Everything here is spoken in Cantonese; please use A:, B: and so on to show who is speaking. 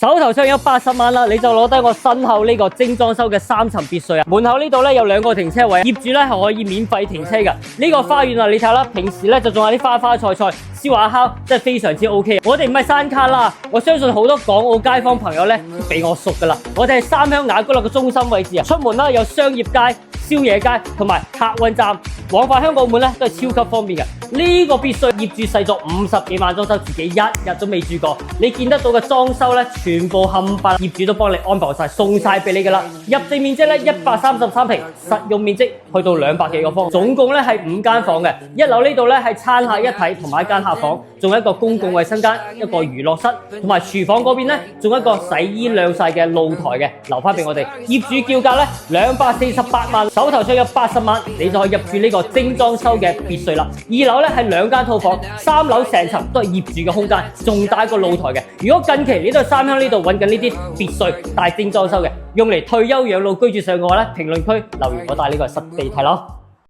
A: 手頭上有80萬啦，你就攞低我身後呢個精裝修嘅3層別墅啊！門口呢度咧有2個停車位，業主咧係可以免費停車㗎。呢個花園啊，你睇啦，平時咧就仲有啲花菜菜，燒下烤，真係非常之 OK。我哋唔係山卡啦，我相信好多港澳街坊朋友咧都比我熟㗎啦。我哋係三鄉雅居樂嘅中心位置啊，出門啦有商業街、宵夜街同埋客運站，往返香港澳門咧都係超級方便嘅。呢個別墅業主使咗50幾萬裝修，自己一日都未住過。你見得到嘅裝修咧，全部冚唪唥業主都幫你安排晒，送晒俾你㗎啦。入地面積咧133平，實用面積去到200幾個方，總共咧係5間房嘅。一樓呢度咧係餐客一體同埋一間客房，仲有一個公共衛生間、一個娛樂室，同埋廚房嗰邊咧仲有一個洗衣晾曬嘅露台嘅，留翻俾我哋。業主叫價咧248萬，手頭上有80萬，你就可以入住呢個精裝修嘅別墅啦。2樓咧係2間套房，3樓成層都係業主嘅空間，仲帶個露台嘅。如果近期你都喺三鄉呢度揾緊呢啲別墅大精裝修嘅，用嚟退休養老居住上嘅話咧，評論區留言我帶呢個實地睇咯。